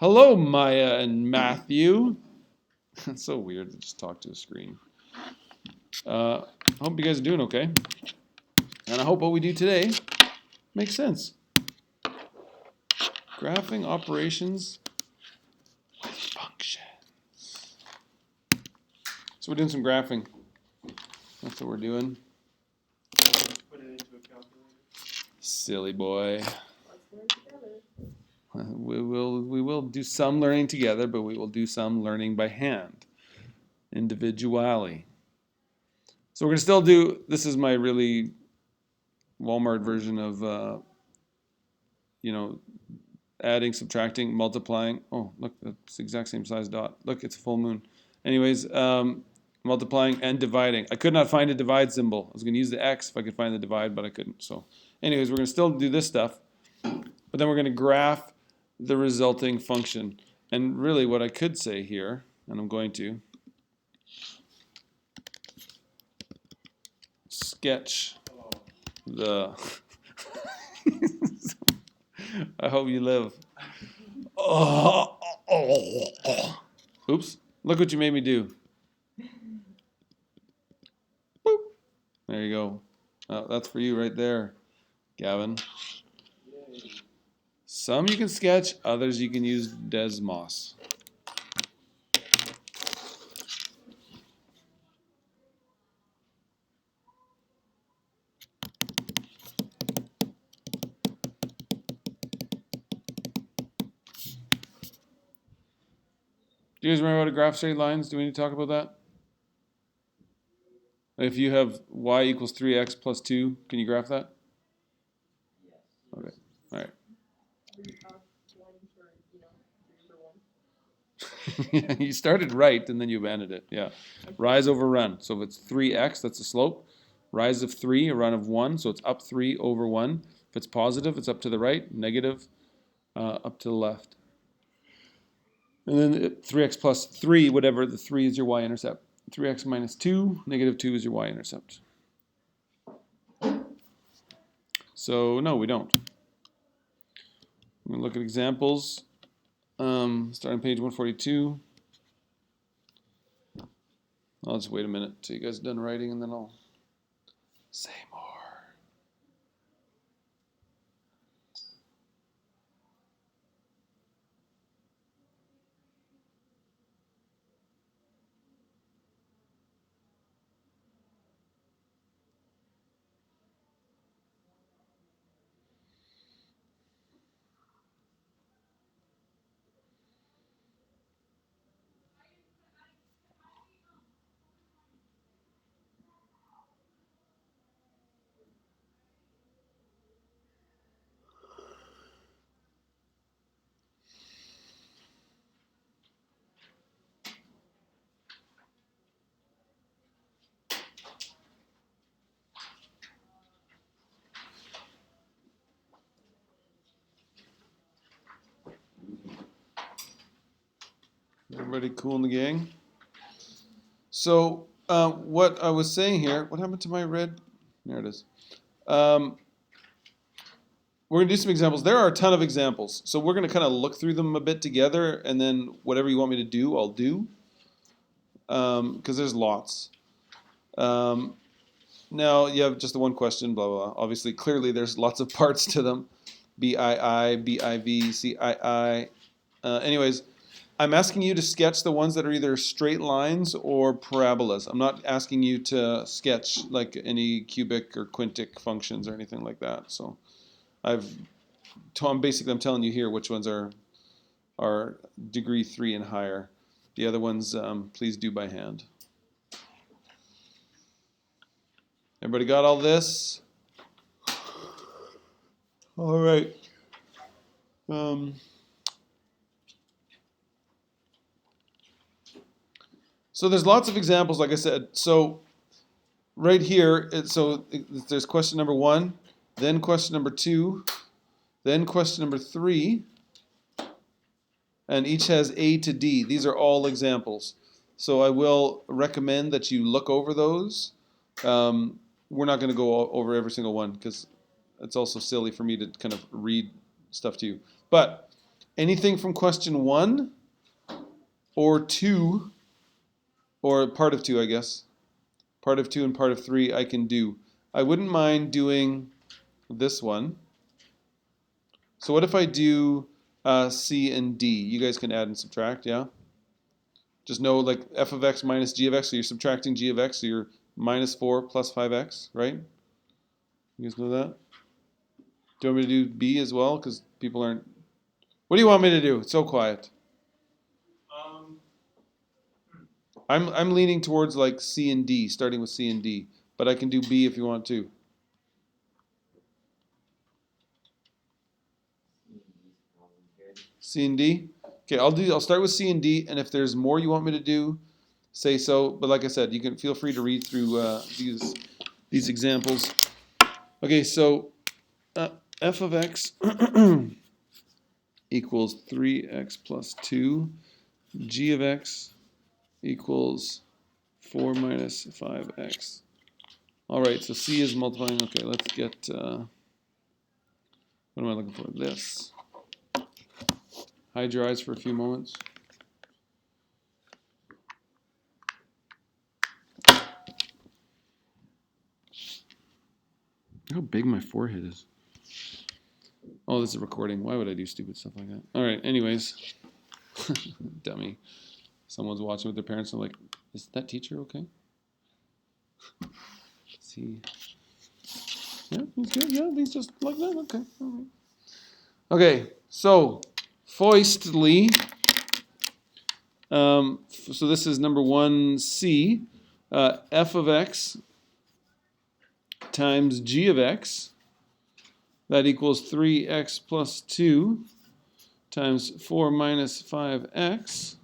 Hello, Maya and Matthew. It's so weird to just talk to a screen. I hope you guys are doing okay. And I hope what we do today makes sense. Graphing operations with functions. So we're doing some graphing. That's what we're doing. Put it into a calculator. Silly boy. Let's learn together. We will do some learning together, but we will do some learning by hand, individually. So we're gonna still do. This is my really Walmart version of adding, subtracting, multiplying. Oh, look, that's the exact same size dot. Look, it's a full moon. Anyways, multiplying and dividing. I could not find a divide symbol. I was gonna use the X if I could find the divide, but I couldn't. So, anyways, we're gonna still do this stuff, but then we're gonna graph the resulting function. And really what I could say here, and I'm going to, sketch the, I hope you live. Oops, look what you made me do. Boop. There you go. That's for you right there, Gavin. Yay. Some you can sketch, others you can use Desmos. Do you guys remember how to graph straight lines? Do we need to talk about that? If you have y equals 3x plus 2, can you graph that? Yes. Okay. All right. You started right and then you abandoned it. Yeah. Rise over run. So if it's 3x, that's the slope. Rise of 3, a run of 1. So it's up 3 over 1. If it's positive, it's up to the right. Negative, up to the left. And then 3x plus 3, whatever, the 3 is your y-intercept. 3x minus 2, negative 2 is your y-intercept. So no, we don't. I'm going to look at examples. Starting page 142. I'll just wait a minute till you guys are done writing and then I'll say more. Everybody cool in the gang? So what I was saying here, what happened to my red? There it is. We're going to do some examples. There are a ton of examples. So we're going to kind of look through them a bit together, and then whatever you want me to do, I'll do. Because there's lots. Now you have just the one question, blah, blah, blah. Obviously, clearly there's lots of parts to them. BII, BIV, CII. Anyways, I'm asking you to sketch the ones that are either straight lines or parabolas. I'm not asking you to sketch like any cubic or quintic functions or anything like that. So I'm telling you here which ones are degree 3 and higher. The other ones, please do by hand. Everybody got all this? All right. So there's lots of examples, like I said. So right here, there's question number 1, then question number 2, then question number 3, and each has A to D. These are all examples. So I will recommend that you look over those. We're not going to go over every single one because it's also silly for me to kind of read stuff to you. But anything from question 1 or 2, or part of 2, I guess. Part of 2 and part of 3 I can do. I wouldn't mind doing this one. So what if I do C and D? You guys can add and subtract, yeah? Just know like f of x minus g of x, so you're subtracting g of x, so you're minus 4 plus 5x, right? You guys know that? Do you want me to do B as well? Because people aren't... What do you want me to do? It's so quiet. Um, I'm leaning towards like C and D, starting with C and D. But I can do B if you want to. C and D? Okay, I'll start with C and D, and if there's more you want me to do, say so. But like I said, you can feel free to read through these examples. Okay, so f of x equals 3x plus 2. G of x equals 4 minus 5x. All right, so C is multiplying. Okay, let's get, what am I looking for? This. Hide your eyes for a few moments. How big my forehead is. Oh, this is a recording. Why would I do stupid stuff like that? All right, anyways. Dummy. Someone's watching with their parents and like, is that teacher okay? See. Yeah, he's good. Yeah, he's just like that. Okay. All right. Okay, so Foistly. So this is number 1C. F of x times g of x. That equals 3x plus 2 times 4 minus 5x.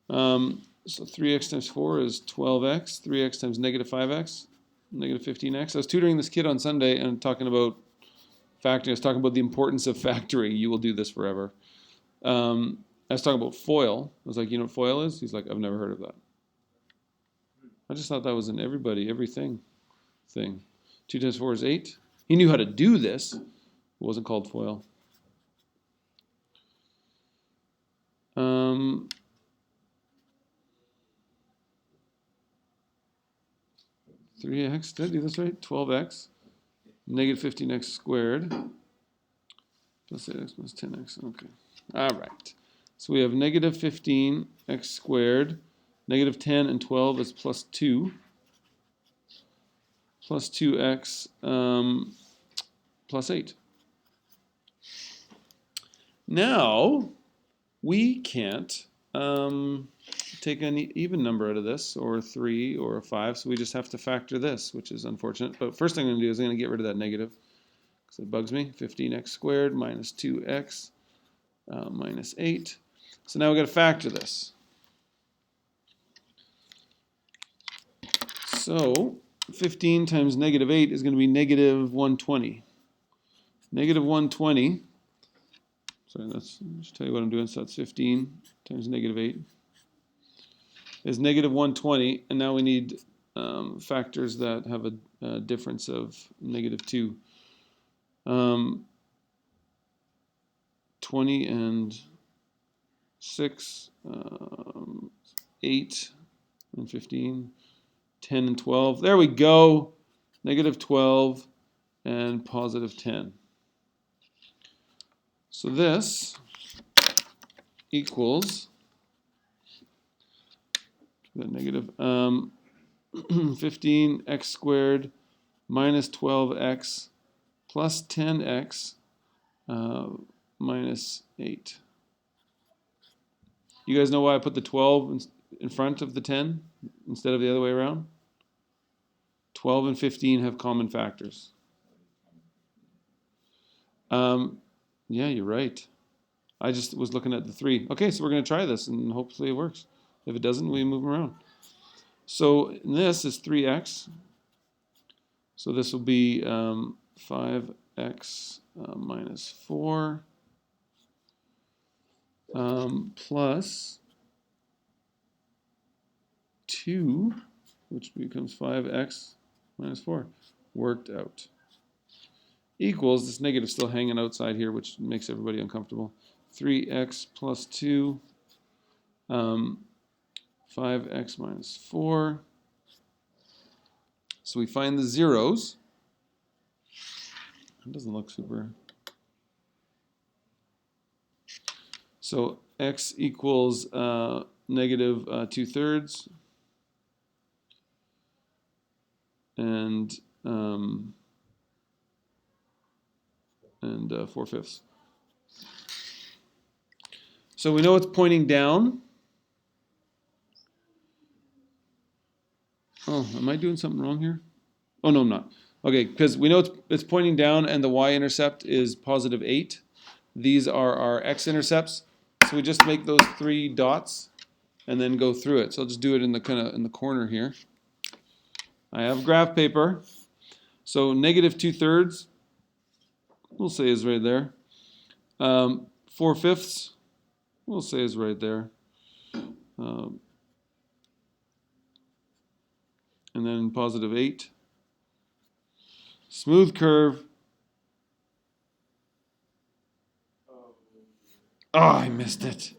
So 3x times 4 is 12x. 3x times negative 5x, negative 15x. I was tutoring this kid on Sunday and talking about factoring. I was talking about the importance of factoring. You will do this forever. I was talking about FOIL. I was like, you know what FOIL is? He's like, I've never heard of that. I just thought that was an everything thing. 2 times 4 is 8. He knew how to do this. It wasn't called FOIL. 3x, did I do this right? 12x, negative 15x squared, plus 8x plus 10x, okay. All right. So we have negative 15x squared, negative 10 and 12 is plus 2, plus 2x plus 8. Now, we can't take any even number out of this, or 3 or a 5, so we just have to factor this, which is unfortunate. But first thing I'm going to do is I'm going to get rid of that negative, because it bugs me. 15x squared minus 2x minus 8. So now we've got to factor this. So 15 times negative 8 is going to be negative 120. Negative 120. Sorry, that's, I'll just tell you what I'm doing. So that's 15 times negative 8 is negative 120. And now we need factors that have a difference of negative 2. 20 and 6, 8 and 15, 10 and 12. There we go. Negative 12 and positive 10. So this equals the negative 15x squared minus 12x plus 10x minus 8. You guys know why I put the 12 in front of the 10 instead of the other way around? 12 and 15 have common factors. Yeah, you're right. I just was looking at the 3. Okay, so we're going to try this and hopefully it works. If it doesn't, we move them around. So this is 3x. So this will be 5x minus 4 plus 2, which becomes 5x minus 4. Worked out. equals, this negative still hanging outside here, which makes everybody uncomfortable. 3x plus 2, 5x minus 4. So we find the zeros. It doesn't look super. So x equals negative 2/3 and 4/5. So we know it's pointing down. Oh, am I doing something wrong here? Oh, no, I'm not. Okay, because we know it's pointing down and the y-intercept is positive 8. These are our x-intercepts. So we just make those 3 dots and then go through it. So I'll just do it in the in the corner here. I have graph paper. So negative 2/3, we'll say is right there. 4/5, we'll say is right there. And then positive 8. Smooth curve. Oh, I missed it.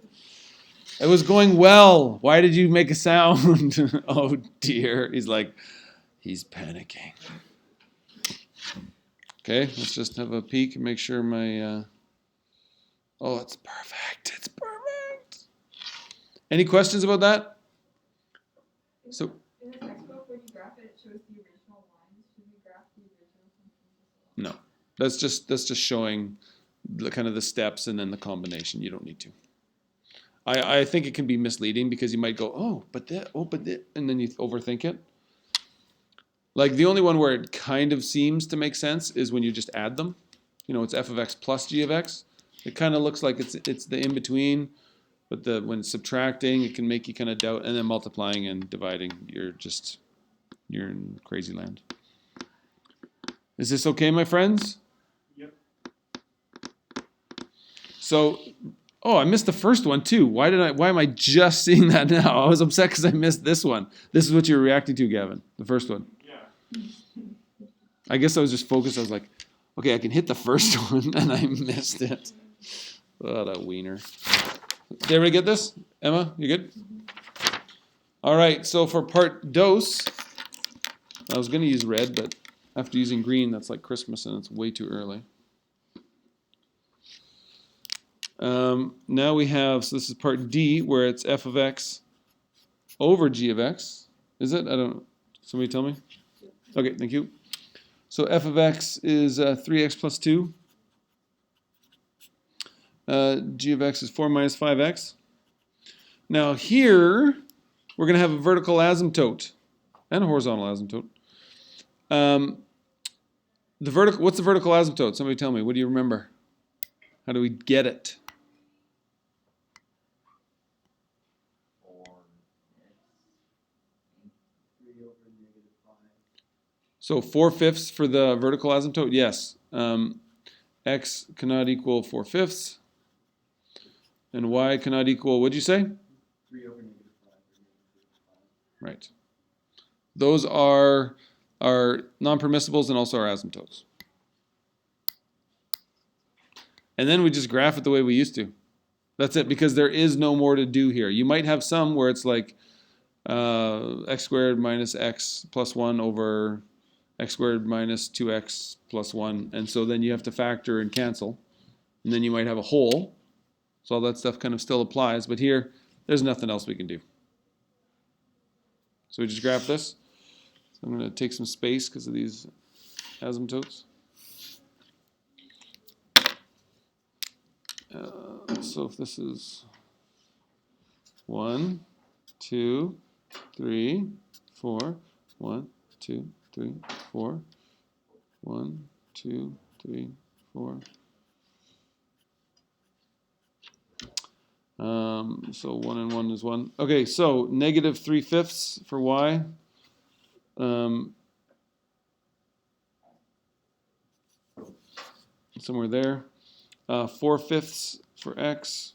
It was going well. Why did you make a sound? Oh dear. He's like, he's panicking. Okay, let's just have a peek and make sure my, oh, it's perfect. It's perfect. Any questions about that? So, in the textbook, when you graph it, it shows the original lines. Should we graph the original functions as well? no, that's just showing the kind of the steps and then the combination. You don't need to. I think it can be misleading because you might go, oh, but that, and then you overthink it. Like the only one where it kind of seems to make sense is when you just add them. You know, it's f of x plus g of x. It kind of looks like it's the in between, but when subtracting, it can make you kind of doubt, and then multiplying and dividing, you're in crazy land. Is this okay, my friends? Yep. So, oh, I missed the first one too. Why am I just seeing that now? I was upset because I missed this one. This is what you're reacting to, Gavin. The first one. Yeah. I guess I was just focused. I was like, okay, I can hit the first one, and I missed it. Oh, that wiener. Did everybody get this? Emma, you good? All right, so for part dos, I was going to use red, but after using green, that's like Christmas, and it's way too early. Now we have, so this is part D, where it's f of x over g of x. Is it? I don't know. Somebody tell me? Okay, thank you. So f of x is 3x plus 2. G of x is 4 minus 5x. Now here, we're going to have a vertical asymptote and a horizontal asymptote. What's the vertical asymptote? Somebody tell me. What do you remember? How do we get it? So 4/5 for the vertical asymptote? Yes. X cannot equal 4/5. And y cannot equal, what'd you say? 3 over -5. Right. Those are our non-permissibles and also our asymptotes. And then we just graph it the way we used to. That's it, because there is no more to do here. You might have some where it's like x squared minus x plus 1 over x squared minus 2x plus 1. And so then you have to factor and cancel. And then you might have a whole. So all that stuff kind of still applies. But here, there's nothing else we can do. So we just graph this. So I'm going to take some space because of these asymptotes. So if this is 1, 2, 3, 4, 1, 2, 3, 4, 1, 2, 3, 4. So 1 and 1 is 1. Okay, so negative 3/5 for y. Somewhere there. 4/5 for x.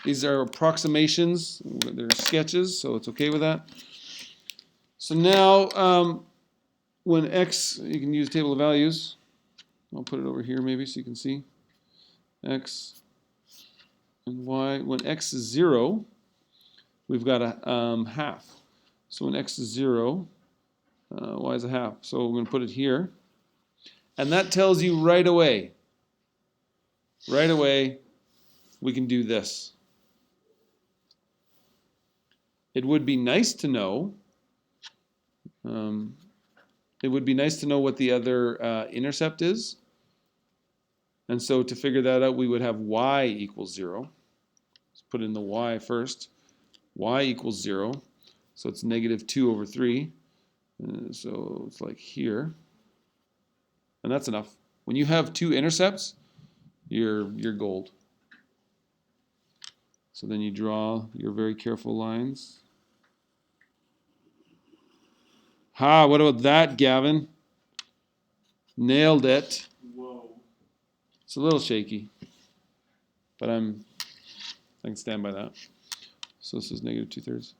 These are approximations. They're sketches, so it's okay with that. So now when x, you can use table of values. I'll put it over here maybe so you can see. X and y. When x is 0, we've got a half. So when x is 0, y is a half. So we're going to put it here. And that tells you right away, we can do this. It would be nice to know, what the other intercept is. And so to figure that out, we would have y equals 0. Let's put in the y first. Y equals 0. So it's negative 2 over 3. So it's like here. And that's enough. When you have two intercepts, you're gold. So then you draw your very careful lines. Ha, what about that, Gavin? Nailed it. Whoa. It's a little shaky, but I can stand by that. So this is negative 2/3.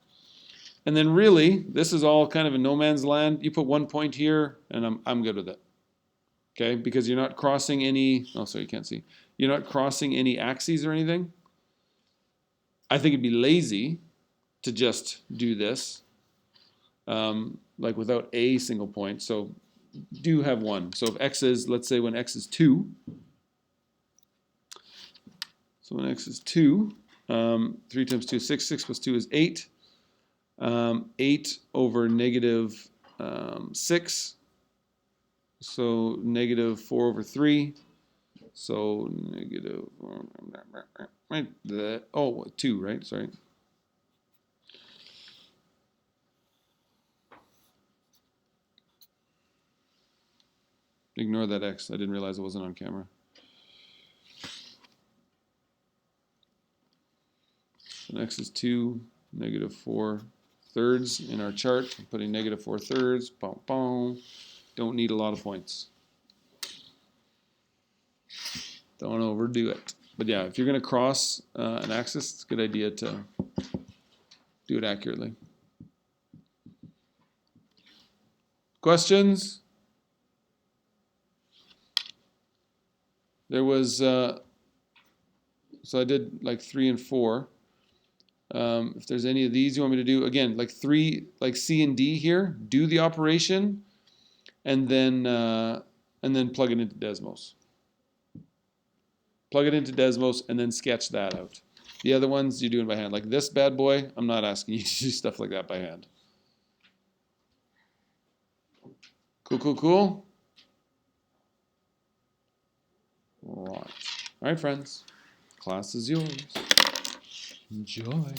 And then really, this is all kind of a no man's land. You put 1 point here, and I'm good with it. Okay, because you're not crossing any, oh, sorry, you can't see. You're not crossing any axes or anything. I think it'd be lazy to just do this, like without a single point. So do have one. So if x is, let's say when x is 2, so when x is 2, 3 times 2 is 6, 6 plus 2 is 8. 8 over negative 6, so negative 4 over 3, so negative, right, oh, 2, right, sorry. Ignore that x, I didn't realize it wasn't on camera. And x is 2, negative 4/3 in our chart. I'm putting negative 4/3, boom, boom. Don't need a lot of points. Don't overdo it. But yeah, if you're going to cross an axis, it's a good idea to do it accurately. Questions? There was, so I did like 3 and 4. If there's any of these you want me to do, again, like 3, like C and D here, do the operation, and then plug it into Desmos. Plug it into Desmos, and then sketch that out. The other ones you're doing by hand. Like this bad boy, I'm not asking you to do stuff like that by hand. Cool, cool, cool? Right. All right, friends. Class is yours. Enjoy.